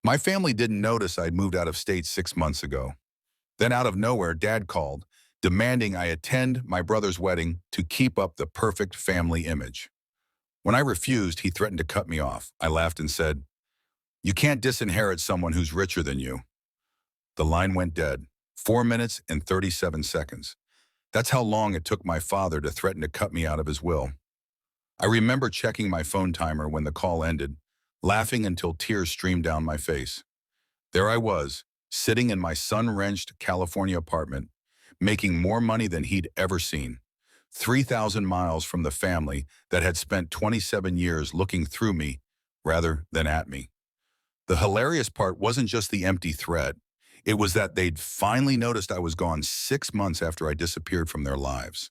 My family didn't notice I'd moved out of state 6 months ago. Then out of nowhere, Dad called, demanding I attend my brother's wedding to keep up the perfect family image. When I refused, he threatened to cut me off. I laughed and said, "You can't disinherit someone who's richer than you." The line went dead. 4 minutes and 37 seconds. That's how long it took my father to threaten to cut me out of his will. I remember checking my phone timer when the call ended, laughing until tears streamed down my face. There I was, sitting in my sun-wrenched California apartment, making more money than he'd ever seen. 3,000 miles from the family that had spent 27 years looking through me rather than at me. The hilarious part wasn't just the empty threat. It was that they'd finally noticed I was gone 6 months after I disappeared from their lives.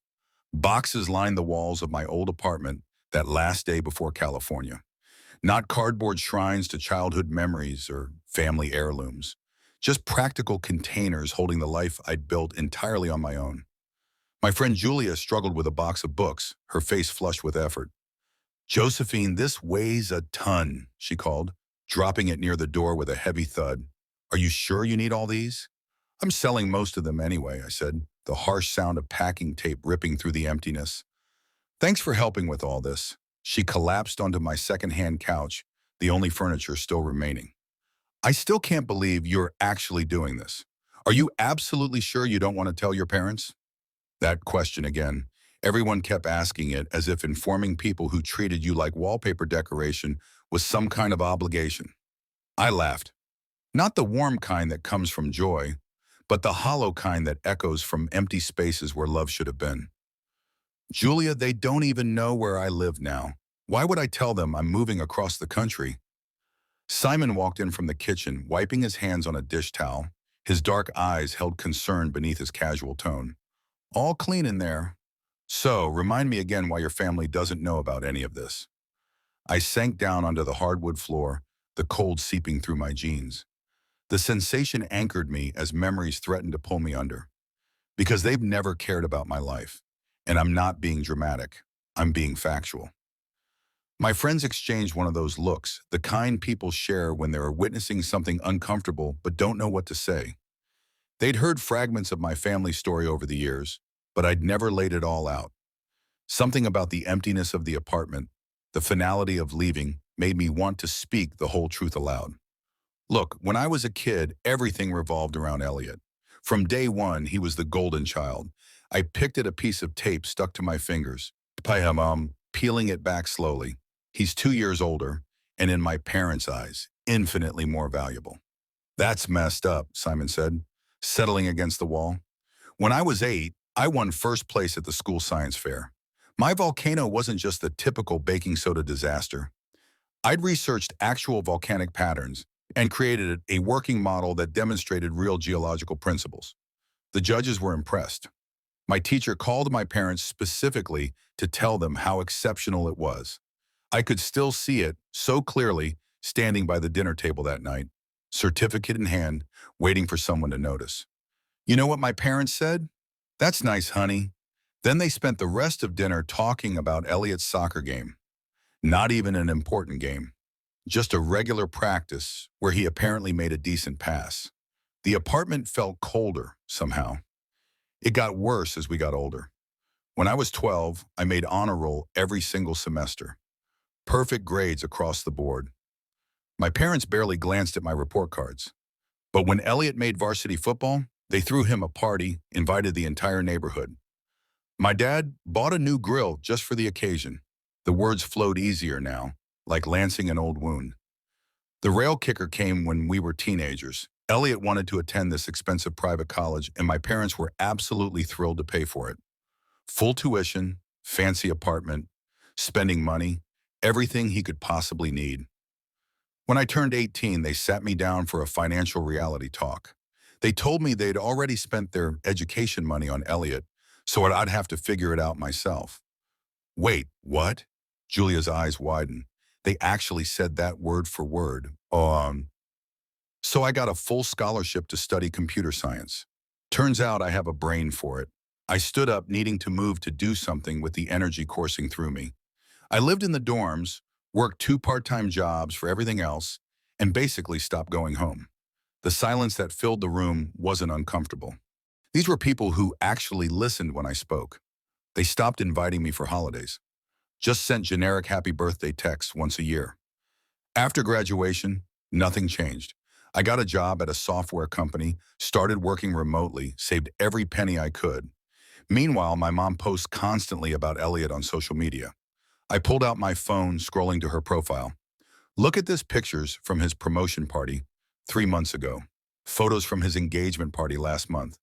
Boxes lined the walls of my old apartment that last day before California. Not cardboard shrines to childhood memories or family heirlooms. Just practical containers holding the life I'd built entirely on my own. My friend Julia struggled with a box of books, her face flushed with effort. "Josephine, this weighs a ton," she called, dropping it near the door with a heavy thud. "Are you sure you need all these?" "I'm selling most of them anyway," I said, the harsh sound of packing tape ripping through the emptiness. "Thanks for helping with all this." She collapsed onto my second-hand couch, the only furniture still remaining. "I still can't believe you're actually doing this. Are you absolutely sure you don't want to tell your parents?" That question again. Everyone kept asking it as if informing people who treated you like wallpaper decoration was some kind of obligation. I laughed. Not the warm kind that comes from joy, but the hollow kind that echoes from empty spaces where love should have been. "Julia, they don't even know where I live now. Why would I tell them I'm moving across the country?" Simon walked in from the kitchen, wiping his hands on a dish towel. His dark eyes held concern beneath his casual tone. "All clean in there. So, remind me again why your family doesn't know about any of this." I sank down onto the hardwood floor, the cold seeping through my jeans. The sensation anchored me as memories threatened to pull me under. Because they've never cared about my life. And I'm not being dramatic. I'm being factual. My friends exchanged one of those looks, the kind people share when they're witnessing something uncomfortable but don't know what to say. They'd heard fragments of my family story over the years, but I'd never laid it all out. Something about the emptiness of the apartment, the finality of leaving, made me want to speak the whole truth aloud. Look, when I was a kid, everything revolved around Elliot. From day one, he was the golden child. I picked at a piece of tape stuck to my fingers, peeling it back slowly. He's 2 years older, and in my parents' eyes, infinitely more valuable. "That's messed up," Simon said, settling against the wall. "When I was 8, I won first place at the school science fair. My volcano wasn't just the typical baking soda disaster. I'd researched actual volcanic patterns and created a working model that demonstrated real geological principles. The judges were impressed. My teacher called my parents specifically to tell them how exceptional it was. I could still see it so clearly standing by the dinner table that night, certificate in hand, waiting for someone to notice. You know what my parents said? "That's nice, honey." Then they spent the rest of dinner talking about Elliot's soccer game. Not even an important game. Just a regular practice where he apparently made a decent pass. The apartment felt colder, somehow. It got worse as we got older. When I was 12, I made honor roll every single semester. Perfect grades across the board. My parents barely glanced at my report cards. But when Elliot made varsity football, they threw him a party, invited the entire neighborhood. My dad bought a new grill just for the occasion. The words flowed easier now, like lancing an old wound. The rail kicker came when we were teenagers. Elliot wanted to attend this expensive private college, and my parents were absolutely thrilled to pay for it. Full tuition, fancy apartment, spending money, everything he could possibly need. When I turned 18, they sat me down for a financial reality talk. They told me they'd already spent their education money on Elliot, so I'd have to figure it out myself. "Wait, what?" Julia's eyes widened. They actually said that word for word. So I got a full scholarship to study computer science. Turns out I have a brain for it. I stood up needing to move to do something with the energy coursing through me. I lived in the dorms, worked 2 part-time jobs for everything else, and basically stopped going home. The silence that filled the room wasn't uncomfortable. These were people who actually listened when I spoke. They stopped inviting me for holidays, just sent generic happy birthday texts once a year. After graduation, nothing changed. I got a job at a software company, started working remotely, saved every penny I could. Meanwhile, my mom posts constantly about Elliot on social media. I pulled out my phone, scrolling to her profile. Look at this pictures from his promotion party 3 months ago. Photos from his engagement party last month.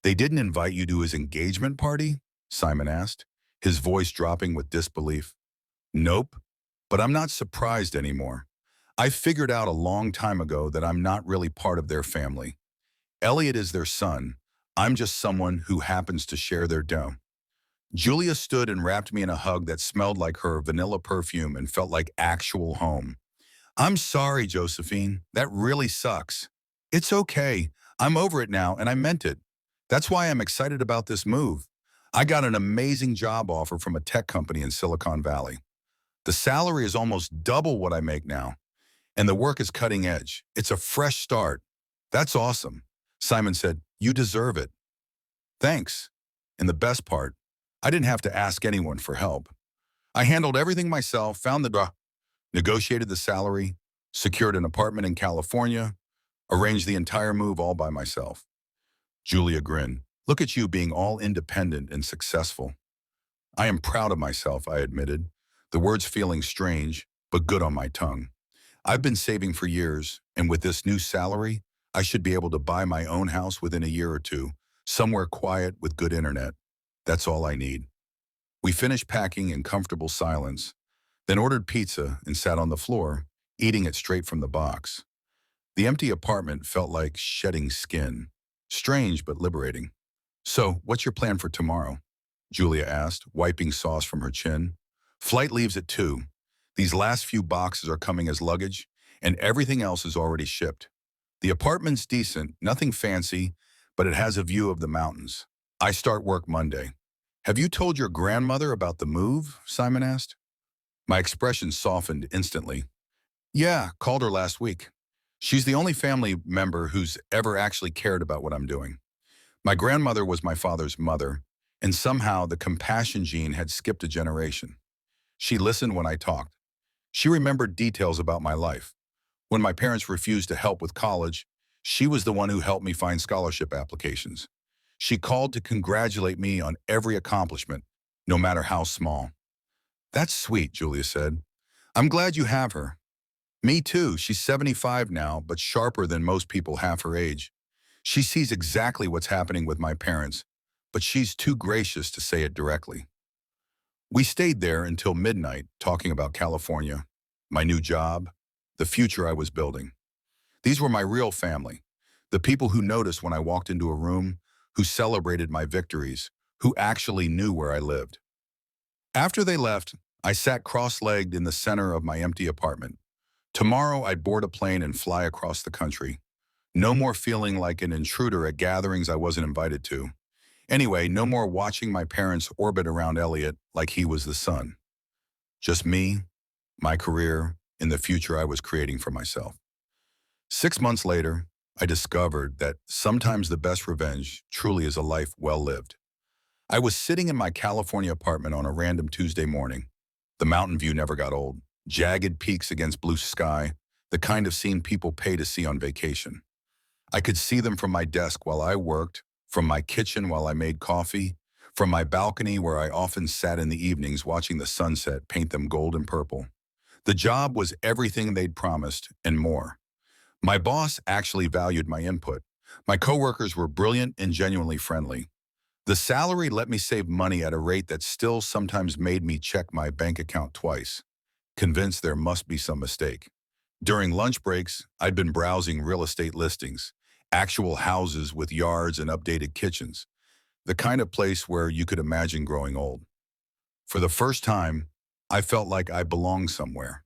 They didn't invite you to his engagement party? Simon asked, his voice dropping with disbelief. Nope, but I'm not surprised anymore. I figured out a long time ago that I'm not really part of their family. Elliot is their son. I'm just someone who happens to share their dough. Julia stood and wrapped me in a hug that smelled like her vanilla perfume and felt like actual home. I'm sorry, Josephine. That really sucks. It's okay. I'm over it now, and I meant it. That's why I'm excited about this move. I got an amazing job offer from a tech company in Silicon Valley. The salary is almost double what I make now, and the work is cutting edge. It's a fresh start. That's awesome. Simon said, you deserve it. Thanks. And the best part, I didn't have to ask anyone for help. I handled everything myself, found the negotiated the salary, secured an apartment in California, arranged the entire move all by myself. Julia grinned. Look at you being all independent and successful. I am proud of myself, I admitted, the words feeling strange, but good on my tongue. I've been saving for years, and with this new salary, I should be able to buy my own house within a year or two, somewhere quiet with good internet. That's all I need. We finished packing in comfortable silence, then ordered pizza and sat on the floor, eating it straight from the box. The empty apartment felt like shedding skin. Strange but liberating. So, what's your plan for tomorrow? Julia asked, wiping sauce from her chin. Flight leaves at 2. These last few boxes are coming as luggage, and everything else is already shipped. The apartment's decent, nothing fancy, but it has a view of the mountains. I start work Monday. Have you told your grandmother about the move? Simon asked. My expression softened instantly. Yeah, called her last week. She's the only family member who's ever actually cared about what I'm doing. My grandmother was my father's mother, and somehow the compassion gene had skipped a generation. She listened when I talked. She remembered details about my life. When my parents refused to help with college, she was the one who helped me find scholarship applications. She called to congratulate me on every accomplishment, no matter how small. That's sweet, Julia said. I'm glad you have her. Me too. She's 75 now, but sharper than most people half her age. She sees exactly what's happening with my parents, but she's too gracious to say it directly. We stayed there until midnight, talking about California, my new job, the future I was building. These were my real family, the people who noticed when I walked into a room, who celebrated my victories, who actually knew where I lived. After they left, I sat cross-legged in the center of my empty apartment. Tomorrow I'd board a plane and fly across the country. No more feeling like an intruder at gatherings I wasn't invited to. Anyway, no more watching my parents orbit around Elliot like he was the sun. Just me, my career, and the future I was creating for myself. 6 months later, I discovered that sometimes the best revenge truly is a life well lived. I was sitting in my California apartment on a random Tuesday morning. The mountain view never got old. Jagged peaks against blue sky, the kind of scene people pay to see on vacation. I could see them from my desk while I worked, from my kitchen while I made coffee, from my balcony where I often sat in the evenings watching the sunset paint them gold and purple. The job was everything they'd promised and more. My boss actually valued my input. My coworkers were brilliant and genuinely friendly. The salary let me save money at a rate that still sometimes made me check my bank account twice, convinced there must be some mistake. During lunch breaks, I'd been browsing real estate listings, actual houses with yards and updated kitchens, the kind of place where you could imagine growing old. For the first time, I felt like I belonged somewhere.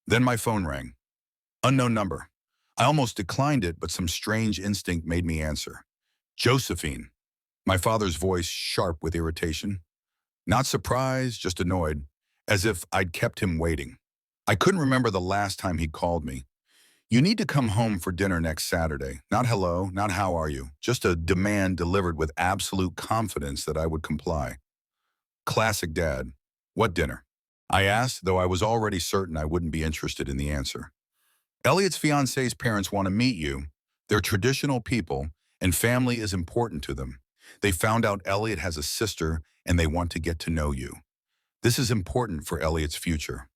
Then my phone rang. Unknown number. I almost declined it, but some strange instinct made me answer. Josephine. My father's voice sharp with irritation. Not surprised, just annoyed, as if I'd kept him waiting. I couldn't remember the last time he'd called me. You need to come home for dinner next Saturday. Not hello, not how are you. Just a demand delivered with absolute confidence that I would comply. Classic dad. What dinner? I asked, though I was already certain I wouldn't be interested in the answer. Elliot's fiance's parents want to meet you. They're traditional people, and family is important to them. They found out Elliot has a sister, and they want to get to know you. This is important for Elliot's future.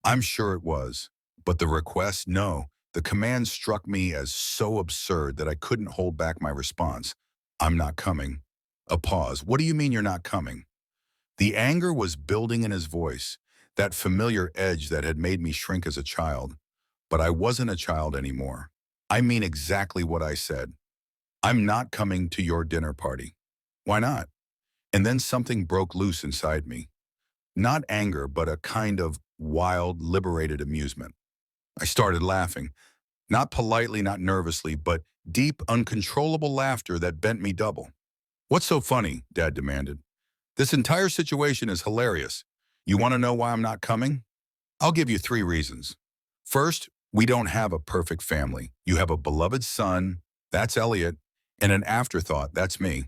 I'm sure it was. But the request, no. The command struck me as so absurd that I couldn't hold back my response. I'm not coming. A pause. What do you mean you're not coming? The anger was building in his voice, that familiar edge that had made me shrink as a child. But I wasn't a child anymore. I mean exactly what I said. I'm not coming to your dinner party. Why not? And then something broke loose inside me. Not anger, but a kind of wild, liberated amusement. I started laughing. Not politely, not nervously, but deep, uncontrollable laughter that bent me double. What's so funny? Dad demanded. This entire situation is hilarious. You want to know why I'm not coming? I'll give you 3 reasons. First, we don't have a perfect family. You have a beloved son, that's Elliot, and an afterthought, that's me.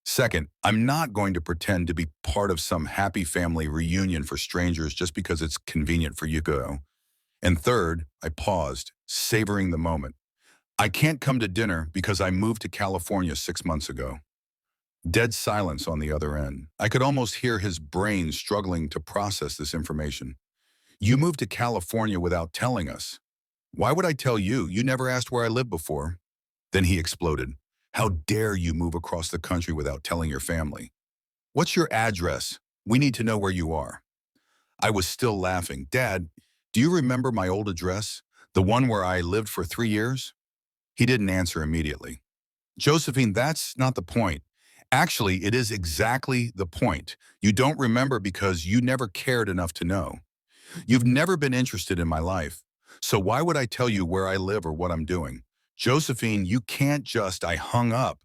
Second, I'm not going to pretend to be part of some happy family reunion for strangers just because it's convenient for you. And third, I paused, savoring the moment. I can't come to dinner because I moved to California 6 months ago. Dead silence on the other end. I could almost hear his brain struggling to process this information. You moved to California without telling us. Why would I tell you? You never asked where I lived before. Then he exploded. How dare you move across the country without telling your family? What's your address? We need to know where you are. I was still laughing. Dad, do you remember my old address? The one where I lived for 3 years? He didn't answer immediately. Josephine, that's not the point. Actually, it is exactly the point. You don't remember because you never cared enough to know. You've never been interested in my life. So why would I tell you where I live or what I'm doing? Josephine, you can't just, I hung up.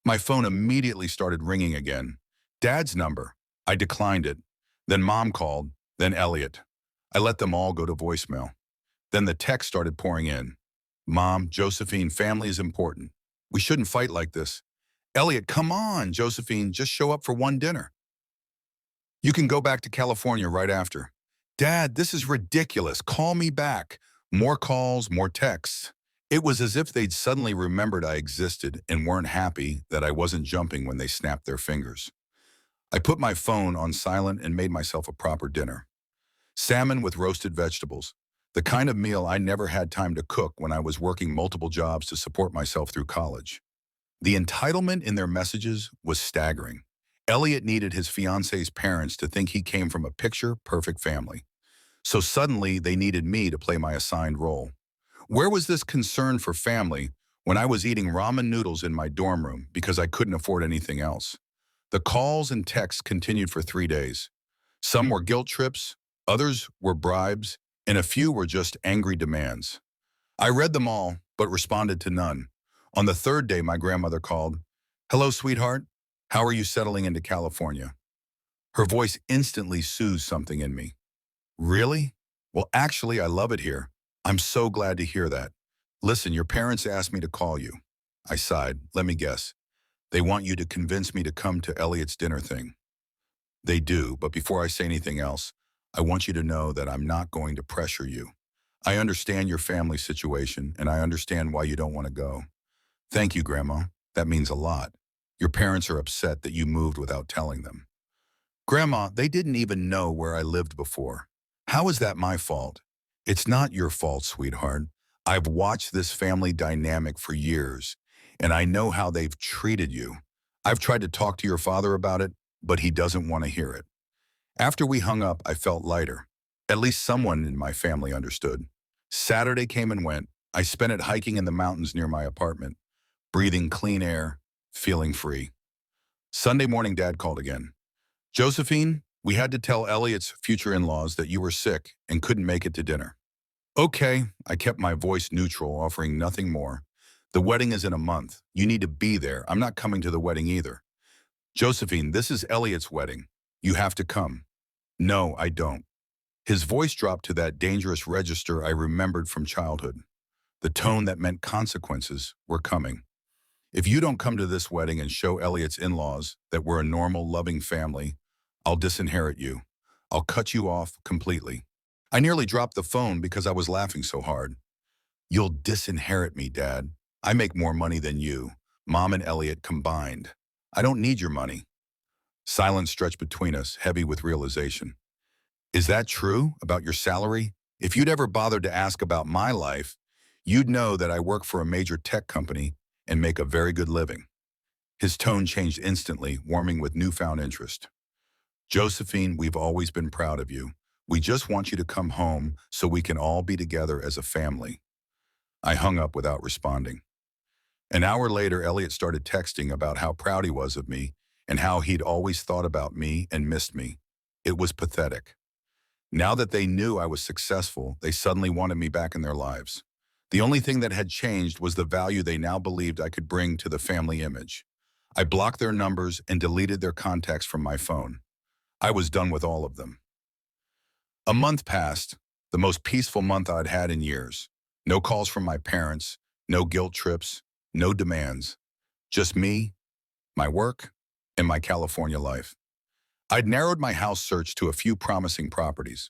My phone immediately started ringing again. Dad's number. I declined it. Then Mom called, then Elliot. I let them all go to voicemail. Then the text started pouring in. Mom, Josephine, family is important. We shouldn't fight like this. Elliot, come on, Josephine, just show up for one dinner. You can go back to California right after. Dad, this is ridiculous. Call me back. More calls, more texts. It was as if they'd suddenly remembered I existed and weren't happy that I wasn't jumping when they snapped their fingers. I put my phone on silent and made myself a proper dinner. Salmon with roasted vegetables, the kind of meal I never had time to cook when I was working multiple jobs to support myself through college. The entitlement in their messages was staggering. Elliot needed his fiance's parents to think he came from a picture-perfect family. So suddenly they needed me to play my assigned role. Where was this concern for family when I was eating ramen noodles in my dorm room because I couldn't afford anything else? The calls and texts continued for 3 days. Some were guilt trips, others were bribes, and a few were just angry demands. I read them all, but responded to none. On the 3rd day, my grandmother called. Hello, sweetheart. How are you settling into California? Her voice instantly soothed something in me. Really? Well, actually, I love it here. I'm so glad to hear that. Listen, your parents asked me to call you. I sighed. Let me guess. They want you to convince me to come to Elliot's dinner thing. They do, but before I say anything else, I want you to know that I'm not going to pressure you. I understand your family situation, and I understand why you don't want to go. Thank you, Grandma. That means a lot. Your parents are upset that you moved without telling them. Grandma, they didn't even know where I lived before. How is that my fault? It's not your fault, sweetheart. I've watched this family dynamic for years, and I know how they've treated you. I've tried to talk to your father about it, but he doesn't want to hear it. After we hung up, I felt lighter. At least someone in my family understood. Saturday came and went. I spent it hiking in the mountains near my apartment, breathing clean air, feeling free. Sunday morning, Dad called again. Josephine, we had to tell Elliot's future in-laws that you were sick and couldn't make it to dinner. Okay, I kept my voice neutral, offering nothing more. The wedding is in a month. You need to be there. I'm not coming to the wedding either. Josephine, this is Elliot's wedding. You have to come. No, I don't. His voice dropped to that dangerous register I remembered from childhood. the tone that meant consequences were coming. If you don't come to this wedding and show Elliot's in-laws that we're a normal, loving family, I'll disinherit you. I'll cut you off completely. I nearly dropped the phone because I was laughing so hard. You'll disinherit me, Dad. I make more money than you, Mom and Elliot combined. I don't need your money. Silence stretched between us, heavy with realization. Is that true about your salary? If you'd ever bothered to ask about my life, you'd know that I work for a major tech company and make a very good living. His tone changed instantly, warming with newfound interest. Josephine, we've always been proud of you. We just want you to come home so we can all be together as a family. I hung up without responding. An hour later, Elliot started texting about how proud he was of me and how he'd always thought about me and missed me. It was pathetic. Now that they knew I was successful, they suddenly wanted me back in their lives. The only thing that had changed was the value they now believed I could bring to the family image. I blocked their numbers and deleted their contacts from my phone. I was done with all of them. A month passed, the most peaceful month I'd had in years. No calls from my parents, no guilt trips, no demands. Just me, my work, and my California life. I'd narrowed my house search to a few promising properties.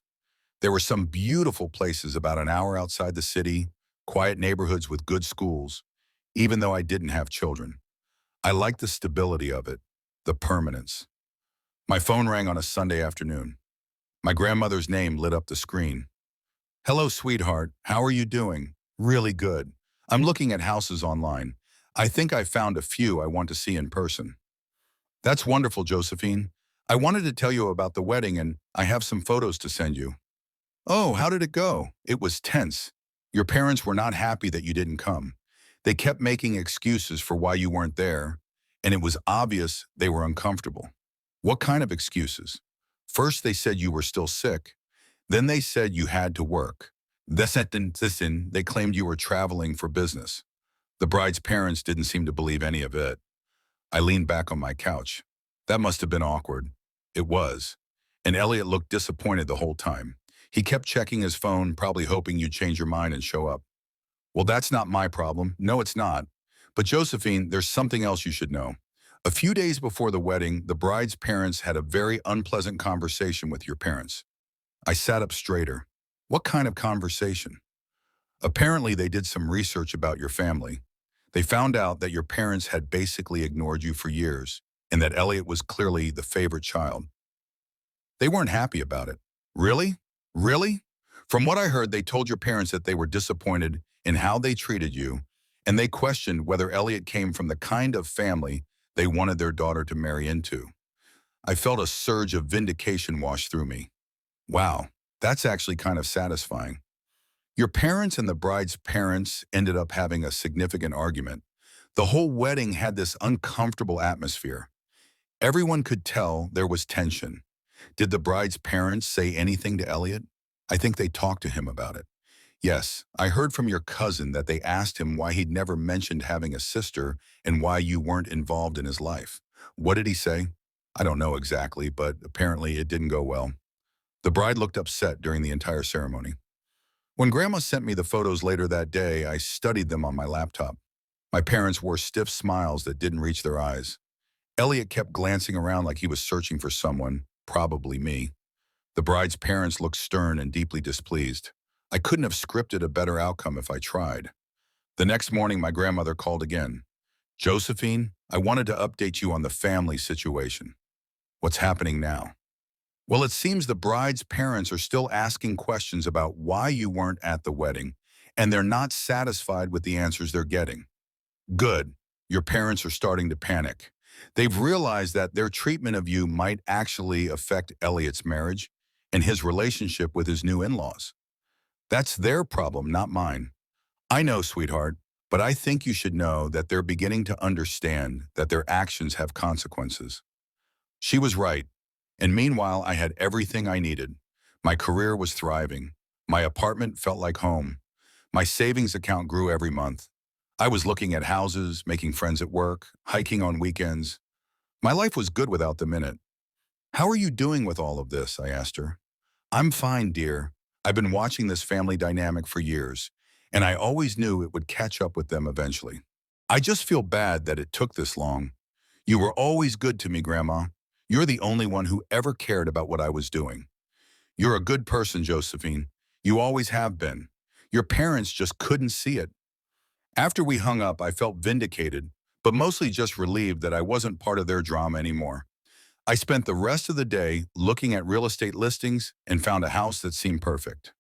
There were some beautiful places about an hour outside the city, quiet neighborhoods with good schools, even though I didn't have children. I liked the stability of it, the permanence. My phone rang on a Sunday afternoon. My grandmother's name lit up the screen. Hello, sweetheart. How are you doing? Really good. I'm looking at houses online. I think I found a few I want to see in person. That's wonderful, Josephine. I wanted to tell you about the wedding and I have some photos to send you. Oh, how did it go? It was tense. Your parents were not happy that you didn't come. They kept making excuses for why you weren't there, and it was obvious they were uncomfortable. What kind of excuses? First, they said you were still sick. Then they said you had to work. Then they claimed you were traveling for business. The bride's parents didn't seem to believe any of it. I leaned back on my couch. That must have been awkward. It was. And Elliot looked disappointed the whole time. He kept checking his phone, probably hoping you'd change your mind and show up. Well, that's not my problem. No, it's not. But Josephine, there's something else you should know. A few days before the wedding, the bride's parents had a very unpleasant conversation with your parents. I sat up straighter. What kind of conversation? Apparently, they did some research about your family. They found out that your parents had basically ignored you for years, and that Elliot was clearly the favorite child. They weren't happy about it. Really? Really? From what I heard, they told your parents that they were disappointed in how they treated you, and they questioned whether Elliot came from the kind of family they wanted their daughter to marry into. I felt a surge of vindication wash through me. Wow, that's actually kind of satisfying. Your parents and the bride's parents ended up having a significant argument. The whole wedding had this uncomfortable atmosphere. Everyone could tell there was tension. Did the bride's parents say anything to Elliot? I think they talked to him about it. Yes, I heard from your cousin that they asked him why he'd never mentioned having a sister and why you weren't involved in his life. What did he say? I don't know exactly, but apparently it didn't go well. The bride looked upset during the entire ceremony. When Grandma sent me the photos later that day, I studied them on my laptop. My parents wore stiff smiles that didn't reach their eyes. Elliot kept glancing around like he was searching for someone, probably me. The bride's parents looked stern and deeply displeased. I couldn't have scripted a better outcome if I tried. The next morning, my grandmother called again. Josephine, I wanted to update you on the family situation. What's happening now? Well, it seems the bride's parents are still asking questions about why you weren't at the wedding, and they're not satisfied with the answers they're getting. Good. Your parents are starting to panic. They've realized that their treatment of you might actually affect Elliot's marriage and his relationship with his new in-laws. That's their problem, not mine. I know, sweetheart, but I think you should know that they're beginning to understand that their actions have consequences. She was right. And meanwhile, I had everything I needed. My career was thriving. My apartment felt like home. My savings account grew every month. I was looking at houses, making friends at work, hiking on weekends. My life was good without them in it. How are you doing with all of this? I asked her. I'm fine, dear. I've been watching this family dynamic for years, and I always knew it would catch up with them eventually. I just feel bad that it took this long. You were always good to me, Grandma. You're the only one who ever cared about what I was doing. You're a good person, Josephine. You always have been. Your parents just couldn't see it. After we hung up, I felt vindicated, but mostly just relieved that I wasn't part of their drama anymore. I spent the rest of the day looking at real estate listings and found a house that seemed perfect.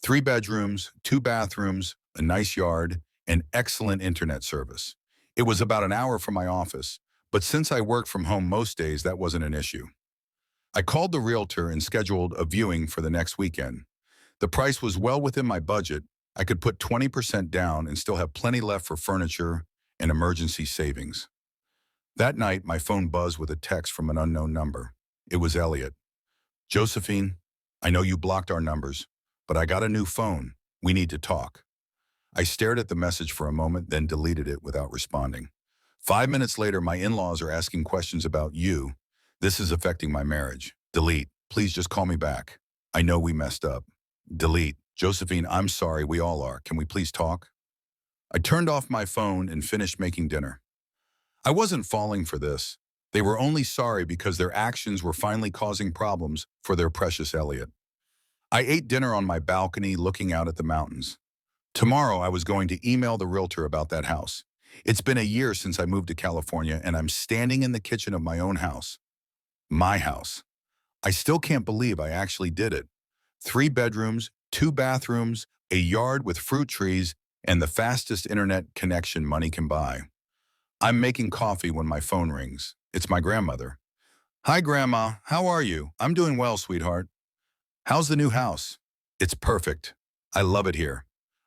3 bedrooms, 2 bathrooms, a nice yard, and excellent internet service. It was about an hour from my office, but since I worked from home most days, that wasn't an issue. I called the realtor and scheduled a viewing for the next weekend. The price was well within my budget. I could put 20% down and still have plenty left for furniture and emergency savings. That night, my phone buzzed with a text from an unknown number. It was Elliot. Josephine, I know you blocked our numbers, but I got a new phone. We need to talk. I stared at the message for a moment, then deleted it without responding. 5 minutes later, my in-laws are asking questions about you. This is affecting my marriage. Delete. Please just call me back. I know we messed up. Delete. Josephine, I'm sorry, we all are. Can we please talk? I turned off my phone and finished making dinner. I wasn't falling for this. They were only sorry because their actions were finally causing problems for their precious Elliot. I ate dinner on my balcony looking out at the mountains. Tomorrow I was going to email the realtor about that house. It's been a year since I moved to California and I'm standing in the kitchen of my own house. My house. I still can't believe I actually did it. 3 bedrooms, 2 bathrooms, a yard with fruit trees, and the fastest internet connection money can buy. I'm making coffee when my phone rings. It's my grandmother. Hi, Grandma. How are you? I'm doing well, sweetheart. How's the new house? It's perfect. I love it here.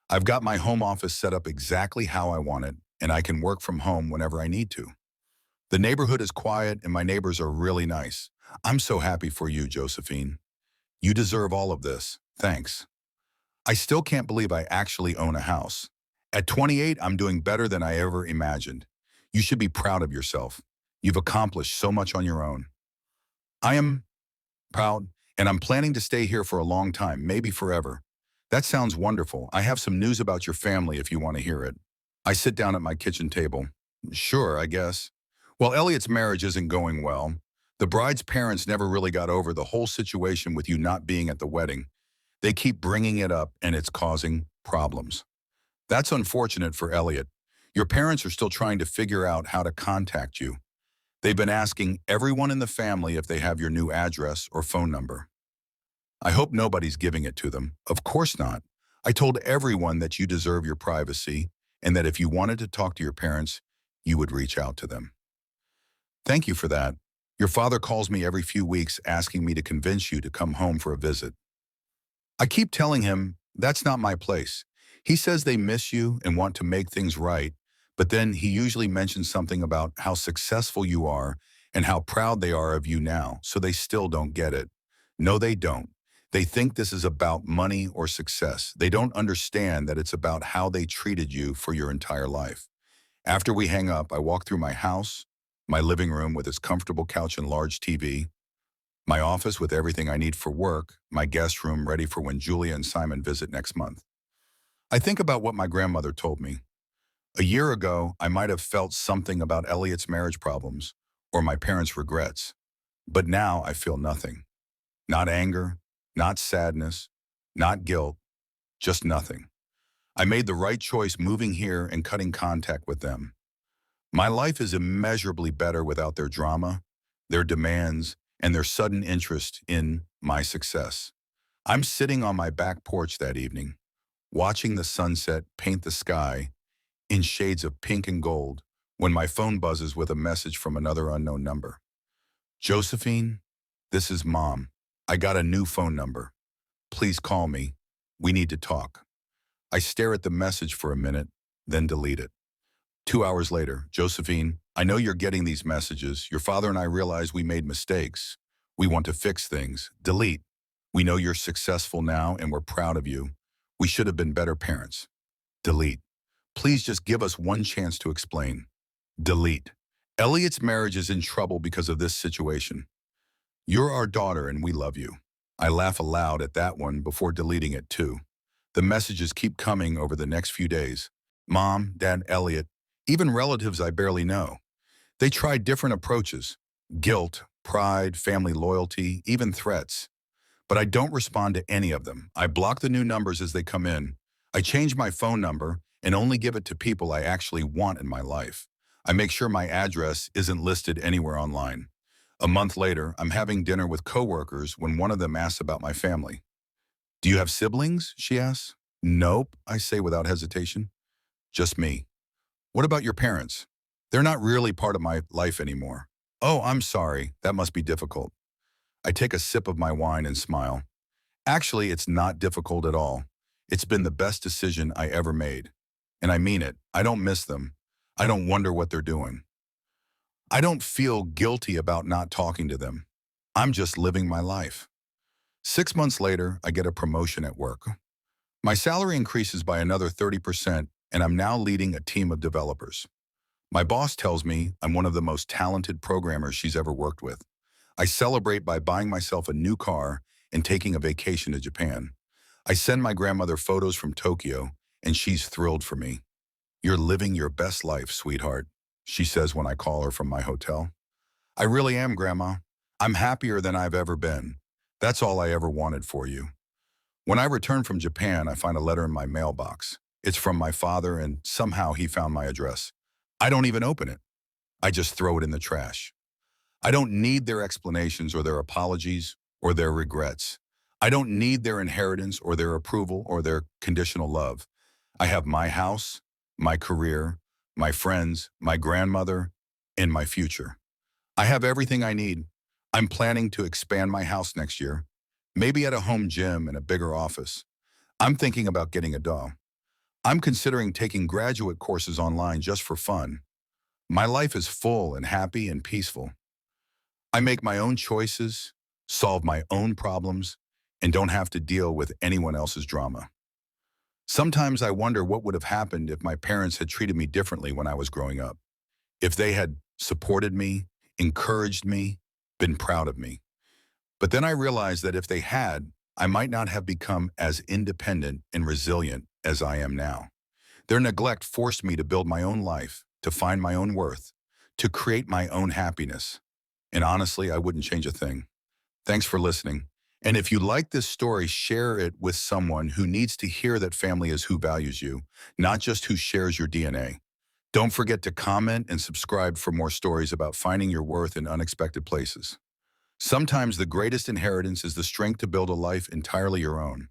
I've got my home office set up exactly how I want it, and I can work from home whenever I need to. The neighborhood is quiet, and my neighbors are really nice. I'm so happy for you, Josephine. You deserve all of this. Thanks. I still can't believe I actually own a house. At 28, I'm doing better than I ever imagined. You should be proud of yourself. You've accomplished so much on your own. I am proud, and I'm planning to stay here for a long time, maybe forever. That sounds wonderful. I have some news about your family if you want to hear it. I sit down at my kitchen table. Sure, I guess. Well, Elliot's marriage isn't going well. The bride's parents never really got over the whole situation with you not being at the wedding. They keep bringing it up, and it's causing problems. That's unfortunate for Elliot. Your parents are still trying to figure out how to contact you. They've been asking everyone in the family if they have your new address or phone number. I hope nobody's giving it to them. Of course not. I told everyone that you deserve your privacy and that if you wanted to talk to your parents, you would reach out to them. Thank you for that. Your father calls me every few weeks asking me to convince you to come home for a visit. I keep telling him that's not my place. He says they miss you and want to make things right, but then he usually mentions something about how successful you are and how proud they are of you now, so they still don't get it. No, they don't. They think this is about money or success. They don't understand that it's about how they treated you for your entire life. After we hang up, I walk through my house, my living room with its comfortable couch and large TV, my office with everything I need for work, my guest room ready for when Julia and Simon visit next month. I think about what my grandmother told me. A year ago, I might have felt something about Elliot's marriage problems or my parents' regrets, but now I feel nothing. Not anger, not sadness, not guilt, just nothing. I made the right choice moving here and cutting contact with them. My life is immeasurably better without their drama, their demands, and their sudden interest in my success. I'm sitting on my back porch that evening, watching the sunset paint the sky in shades of pink and gold when my phone buzzes with a message from another unknown number. Josephine, this is Mom. I got a new phone number. Please call me. We need to talk. I stare at the message for a minute, then delete it. 2 hours later, Josephine, I know you're getting these messages. Your father and I realize we made mistakes. We want to fix things. Delete. We know you're successful now and we're proud of you. We should have been better parents. Delete. Please just give us one chance to explain. Delete. Elliot's marriage is in trouble because of this situation. You're our daughter and we love you. I laugh aloud at that one before deleting it too. The messages keep coming over the next few days. Mom, Dad, Elliot, even relatives I barely know. They try different approaches. Guilt, pride, family loyalty, even threats. But I don't respond to any of them. I block the new numbers as they come in. I change my phone number and only give it to people I actually want in my life. I make sure my address isn't listed anywhere online. A month later, I'm having dinner with coworkers when one of them asks about my family. Do you have siblings? She asks. Nope, I say without hesitation. Just me. What about your parents? They're not really part of my life anymore. Oh, I'm sorry. That must be difficult. I take a sip of my wine and smile. Actually, it's not difficult at all. It's been the best decision I ever made. And I mean it. I don't miss them. I don't wonder what they're doing. I don't feel guilty about not talking to them. I'm just living my life. 6 months later, I get a promotion at work. My salary increases by another 30%, and I'm now leading a team of developers. My boss tells me I'm one of the most talented programmers she's ever worked with. I celebrate by buying myself a new car and taking a vacation to Japan. I send my grandmother photos from Tokyo, and she's thrilled for me. You're living your best life, sweetheart, she says when I call her from my hotel. I really am, Grandma. I'm happier than I've ever been. That's all I ever wanted for you. When I return from Japan, I find a letter in my mailbox. It's from my father, and somehow he found my address. I don't even open it. I just throw it in the trash. I don't need their explanations or their apologies or their regrets. I don't need their inheritance or their approval or their conditional love. I have my house, my career, my friends, my grandmother, and my future. I have everything I need. I'm planning to expand my house next year, maybe at a home gym and a bigger office. I'm thinking about getting a dog. I'm considering taking graduate courses online just for fun. My life is full and happy and peaceful. I make my own choices, solve my own problems, and don't have to deal with anyone else's drama. Sometimes I wonder what would have happened if my parents had treated me differently when I was growing up. If they had supported me, encouraged me, been proud of me. But then I realized that if they had, I might not have become as independent and resilient as I am now. Their neglect forced me to build my own life, to find my own worth, to create my own happiness. And honestly, I wouldn't change a thing. Thanks for listening. And if you like this story, share it with someone who needs to hear that family is who values you, not just who shares your DNA. Don't forget to comment and subscribe for more stories about finding your worth in unexpected places. Sometimes the greatest inheritance is the strength to build a life entirely your own.